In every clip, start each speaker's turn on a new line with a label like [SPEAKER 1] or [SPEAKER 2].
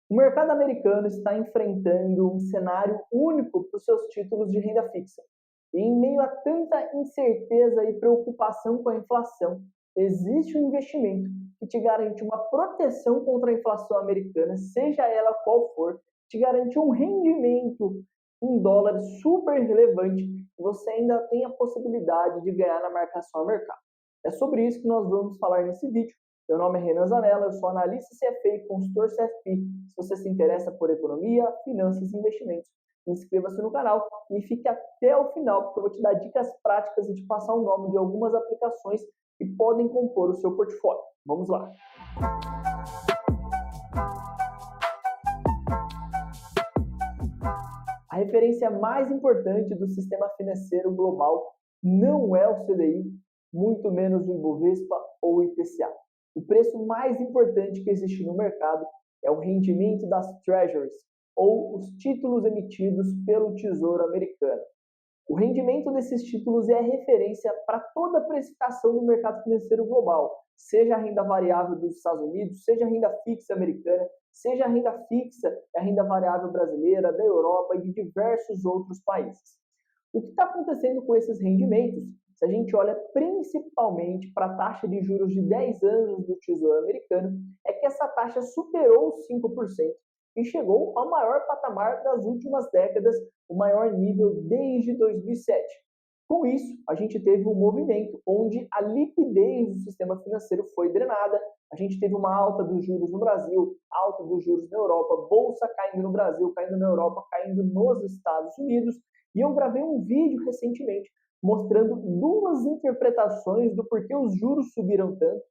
[SPEAKER 1] O mercado americano está enfrentando um cenário único para os seus títulos de renda fixa. E em meio a tanta incerteza e preocupação com a inflação, existe um investimento que te garante uma proteção contra a inflação americana, seja ela qual for, te garante um rendimento em dólar super relevante e você ainda tem a possibilidade de ganhar na marcação a mercado. É sobre isso que nós vamos falar nesse vídeo. Meu nome é Renan Zanella, eu sou analista CFA e consultor CFP. Se você se interessa por economia, finanças e investimentos, inscreva-se no canal e fique até o final, porque eu vou te dar dicas práticas e te passar o nome de algumas aplicações que podem compor o seu portfólio. Vamos lá! A referência mais importante do sistema financeiro global não é o CDI, muito menos o Ibovespa ou o IPCA. O preço mais importante que existe no mercado é o rendimento das Treasuries, ou os títulos emitidos pelo Tesouro Americano. O rendimento desses títulos é a referência para toda a precificação do mercado financeiro global, seja a renda variável dos Estados Unidos, seja a renda fixa americana, seja a renda fixa e a renda variável brasileira, da Europa e de diversos outros países. O que está acontecendo com esses rendimentos? Se a gente olha principalmente para a taxa de juros de 10 anos do Tesouro Americano, é que essa taxa superou os 5% e chegou ao maior patamar das últimas décadas, o maior nível desde 2007. Com isso, a gente teve um movimento onde a liquidez do sistema financeiro foi drenada, a gente teve uma alta dos juros no Brasil, alta dos juros na Europa, bolsa caindo no Brasil, caindo na Europa, caindo nos Estados Unidos, e eu gravei um vídeo recentemente mostrando duas interpretações do porquê os juros subiram tanto.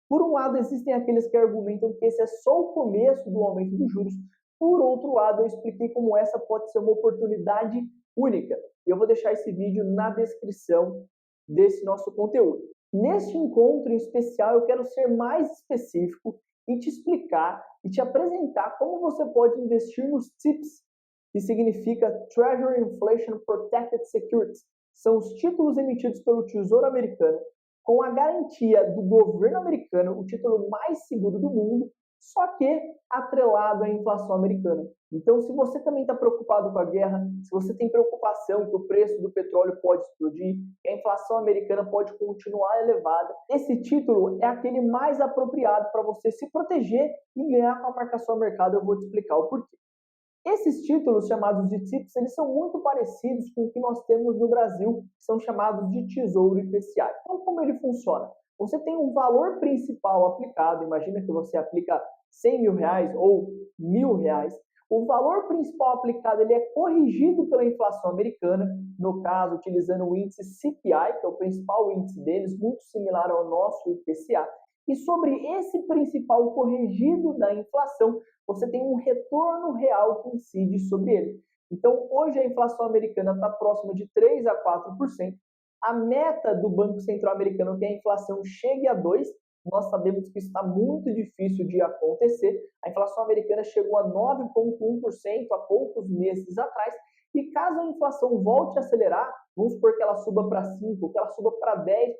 [SPEAKER 1] Por um lado, existem aqueles que argumentam que esse é só o começo do aumento dos juros. Por outro lado, eu expliquei como essa pode ser uma oportunidade única. E eu vou deixar esse vídeo na descrição desse nosso conteúdo. Neste encontro em especial, eu quero ser mais específico e te explicar e te apresentar como você pode investir nos TIPS, que significa Treasury Inflation Protected Securities. São os títulos emitidos pelo Tesouro Americano com a garantia do governo americano, o título mais seguro do mundo, só que atrelado à inflação americana. Então, se você também está preocupado com a guerra, se você tem preocupação que o preço do petróleo pode explodir, que a inflação americana pode continuar elevada, esse título é aquele mais apropriado para você se proteger e ganhar com a marcação a mercado. Eu vou te explicar o porquê. Esses títulos chamados de TIPS, eles são muito parecidos com o que nós temos no Brasil, que são chamados de Tesouro IPCA. Então, como ele funciona? Você tem um valor principal aplicado, imagina que você aplica 100 mil reais ou R$ 1.000, o valor principal aplicado ele é corrigido pela inflação americana, no caso, utilizando o índice CPI, que é o principal índice deles, muito similar ao nosso IPCA, e sobre esse principal corrigido da inflação, você tem um retorno real que incide sobre ele. Então, hoje a inflação americana está próxima de 3 a 4%. A meta do Banco Central americano é que a inflação chegue a 2%. Nós sabemos que isso está muito difícil de acontecer. A inflação americana chegou a 9,1% há poucos meses atrás. E caso a inflação volte a acelerar, vamos supor que ela suba para 5%, que ela suba para 10%,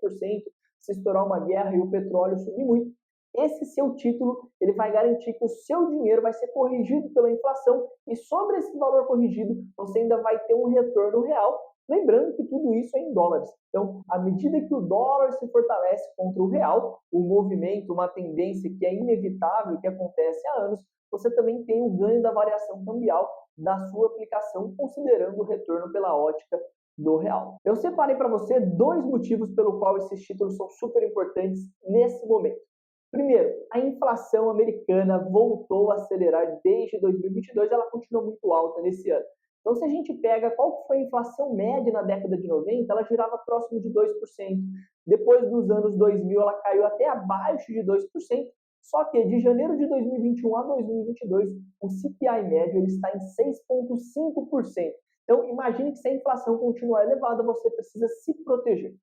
[SPEAKER 1] se estourar uma guerra e o petróleo subir muito, esse seu título ele vai garantir que o seu dinheiro vai ser corrigido pela inflação e sobre esse valor corrigido você ainda vai ter um retorno real, lembrando que tudo isso é em dólares. Então, à medida que o dólar se fortalece contra o real, um movimento, uma tendência que é inevitável, que acontece há anos, você também tem o ganho da variação cambial da sua aplicação, considerando o retorno pela ótica do real. Eu separei para você dois motivos pelo qual esses títulos são super importantes nesse momento. Primeiro, a inflação americana voltou a acelerar desde 2022, ela continua muito alta nesse ano. Então, se a gente pega qual foi a inflação média na década de 90, ela girava próximo de 2%. Depois dos anos 2000, ela caiu até abaixo de 2%. Só que de janeiro de 2021 a 2022, o CPI médio ele está em 6,5%. Então, imagine que se a inflação continuar elevada, você precisa se proteger.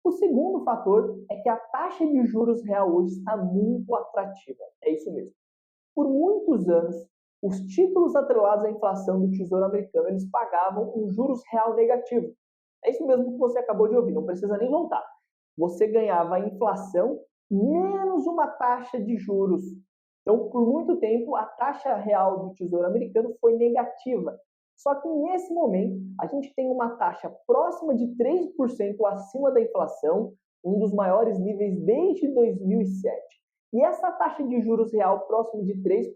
[SPEAKER 1] O segundo fator é que a taxa de juros real hoje está muito atrativa. É isso mesmo. Por muitos anos, os títulos atrelados à inflação do Tesouro Americano, eles pagavam um juros real negativo. É isso mesmo que você acabou de ouvir, não precisa nem voltar. Você ganhava a inflação menos uma taxa de juros Então, por muito tempo, a taxa real do Tesouro Americano foi negativa. Só que nesse momento, a gente tem uma taxa próxima de 3% acima da inflação, um dos maiores níveis desde 2007. E essa taxa de juros real próxima de 3%,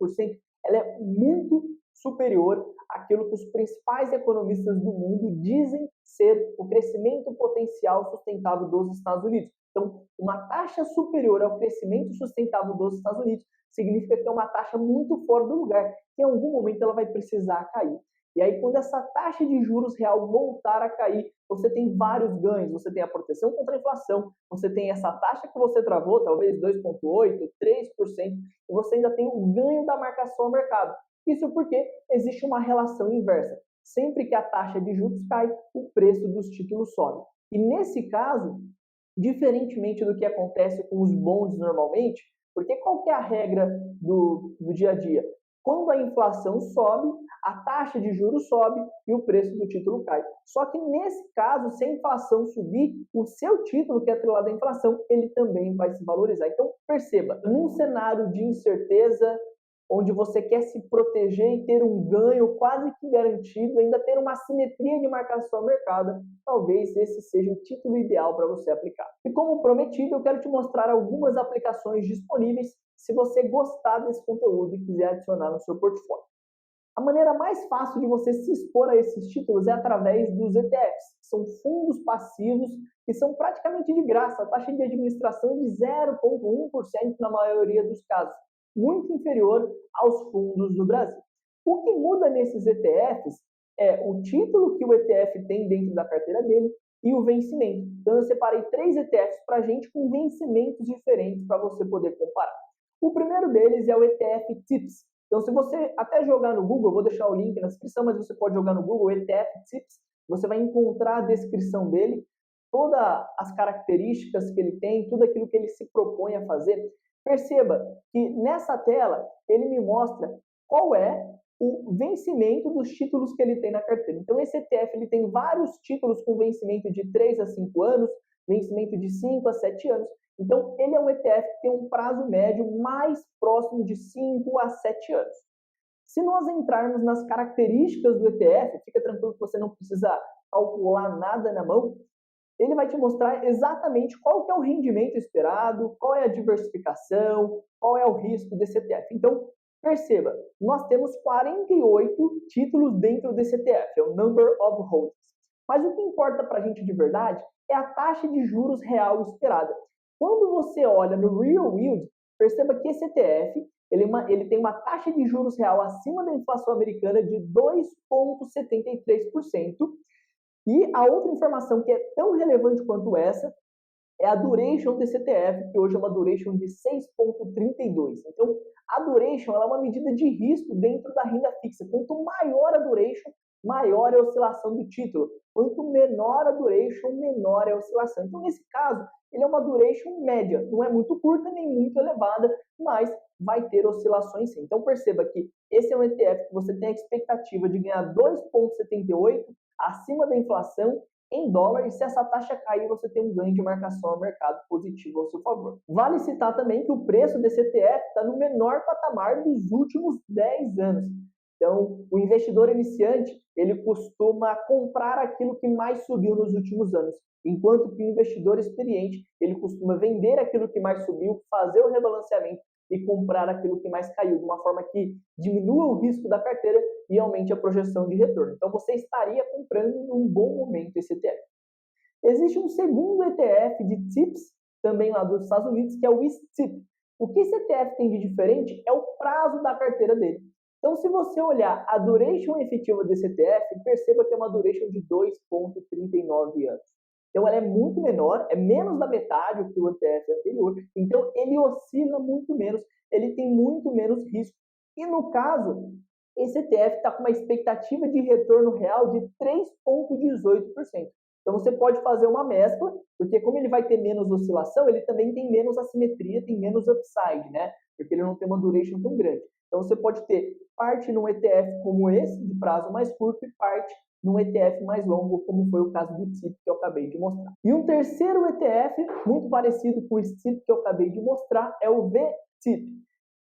[SPEAKER 1] ela é muito superior àquilo que os principais economistas do mundo dizem ser o crescimento potencial sustentável dos Estados Unidos. Então, uma taxa superior ao crescimento sustentável dos Estados Unidos significa que é uma taxa muito fora do lugar, que em algum momento ela vai precisar cair. E aí, quando essa taxa de juros real voltar a cair, você tem vários ganhos. Você tem a proteção contra a inflação, você tem essa taxa que você travou, talvez 2,8%, 3%, e você ainda tem o ganho da marcação ao mercado. Isso porque existe uma relação inversa. Sempre que a taxa de juros cai, o preço dos títulos sobe. E nesse caso, diferentemente do que acontece com os bonds normalmente, porque qual que é a regra do dia a dia? Quando a inflação sobe, a taxa de juros sobe e o preço do título cai. Só que nesse caso, se a inflação subir, o seu título, que é atrelado à inflação, ele também vai se valorizar. Então, perceba, num cenário de incerteza, onde você quer se proteger e ter um ganho quase que garantido, ainda ter uma simetria de marcação ao mercado, talvez esse seja o título ideal para você aplicar. E como prometido, eu quero te mostrar algumas aplicações disponíveis se você gostar desse conteúdo e quiser adicionar no seu portfólio. A maneira mais fácil de você se expor a esses títulos é através dos ETFs, que são fundos passivos que são praticamente de graça. A taxa de administração é de 0,1% na maioria dos casos, muito inferior aos fundos do Brasil. O que muda nesses ETFs é o título que o ETF tem dentro da carteira dele e o vencimento. Então eu separei 3 ETFs para a gente com vencimentos diferentes para você poder comparar. O primeiro deles é o ETF TIPS. Então se você até jogar no Google, eu vou deixar o link na descrição, mas você pode jogar no Google ETF TIPS, você vai encontrar a descrição dele, todas as características que ele tem, tudo aquilo que ele se propõe a fazer. Perceba que nessa tela ele me mostra qual é o vencimento dos títulos que ele tem na carteira. Então esse ETF ele tem vários títulos com vencimento de 3 a 5 anos, vencimento de 5 a 7 anos. Então ele é um ETF que tem um prazo médio mais próximo de 5 a 7 anos. Se nós entrarmos nas características do ETF, fica tranquilo que você não precisa calcular nada na mão, ele vai te mostrar exatamente qual que é o rendimento esperado, qual é a diversificação, qual é o risco desse ETF. Então, perceba, nós temos 48 títulos dentro desse ETF, é o Number of Holdings. Mas o que importa para a gente de verdade é a taxa de juros real esperada. Quando você olha no Real Yield, perceba que esse ETF ele tem uma taxa de juros real acima da inflação americana de 2,73%. E a outra informação que é tão relevante quanto essa é a duration desse ETF, que hoje é uma duration de 6,32. Então, a duration ela é uma medida de risco dentro da renda fixa. Quanto maior a duration, maior é a oscilação do título. Quanto menor a duration, menor é a oscilação. Então, nesse caso, ele é uma duration média. Não é muito curta nem muito elevada, mas vai ter oscilações sim. Então, perceba que esse é um ETF que você tem a expectativa de ganhar 2,78 acima da inflação em dólar, e se essa taxa cair, você tem um ganho de marcação ao mercado positivo ao seu favor. Vale citar também que o preço desse ETF está no menor patamar dos últimos 10 anos. Então, o investidor iniciante, ele costuma comprar aquilo que mais subiu nos últimos anos, enquanto que o investidor experiente, ele costuma vender aquilo que mais subiu, fazer o rebalanceamento e comprar aquilo que mais caiu, de uma forma que diminua o risco da carteira e aumente a projeção de retorno. Então, você estaria comprando em um bom momento esse ETF. Existe um segundo ETF de TIPS, também lá dos Estados Unidos, que é o STIP. O que esse ETF tem de diferente é o prazo da carteira dele. Então, se você olhar a duration efetiva desse ETF, perceba que é uma duration de 2,39 anos. Então, ela é muito menor, é menos da metade que o ETF anterior. Então, ele oscila muito menos, ele tem muito menos risco. E, no caso, esse ETF está com uma expectativa de retorno real de 3,18%. Então, você pode fazer uma mescla, porque como ele vai ter menos oscilação, ele também tem menos assimetria, tem menos upside, né? Porque ele não tem uma duration tão grande. Então, você pode ter parte num ETF como esse, de prazo mais curto, e parte num ETF mais longo, como foi o caso do TIP que eu acabei de mostrar. E um terceiro ETF, muito parecido com o TIP que eu acabei de mostrar, é o VTIP.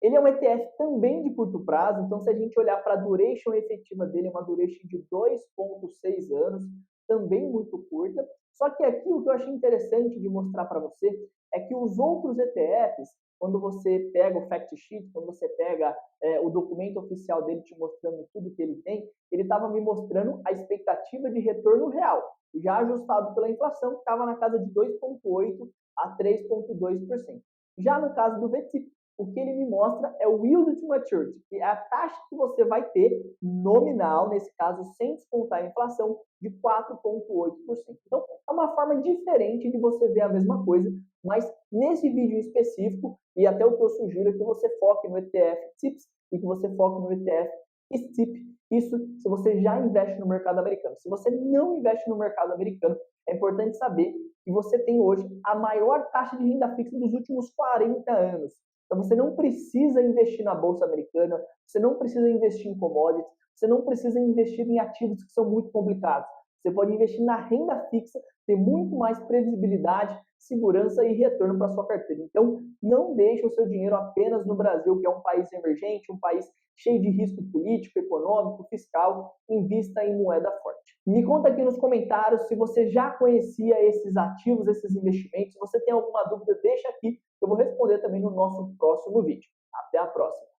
[SPEAKER 1] Ele é um ETF também de curto prazo, então se a gente olhar para a duration efetiva dele, é uma duration de 2,6 anos, também muito curta. Só que aqui o que eu achei interessante de mostrar para você é que os outros ETFs, quando você pega o fact sheet, quando você pega o documento oficial dele te mostrando tudo que ele tem, ele estava me mostrando a expectativa de retorno real, já ajustado pela inflação, que estava na casa de 2,8% a 3,2%. Já no caso do VTIP, o que ele me mostra é o yield to maturity, que é a taxa que você vai ter nominal, nesse caso sem descontar a inflação, de 4,8%. Então, é uma forma diferente de você ver a mesma coisa, mas nesse vídeo específico, e até o que eu sugiro é que você foque no ETF TIPS e que você foque no ETF STIP. Isso se você já investe no mercado americano. Se você não investe no mercado americano, é importante saber que você tem hoje a maior taxa de renda fixa dos últimos 40 anos. Então você não precisa investir na bolsa americana, você não precisa investir em commodities, você não precisa investir em ativos que são muito complicados. Você pode investir na renda fixa, ter muito mais previsibilidade, segurança e retorno para a sua carteira. Então, não deixe o seu dinheiro apenas no Brasil, que é um país emergente, um país cheio de risco político, econômico, fiscal. Invista em moeda forte. Me conta aqui nos comentários se você já conhecia esses ativos, esses investimentos. Se você tem alguma dúvida, deixa aqui. Eu vou responder também no nosso próximo vídeo. Até a próxima!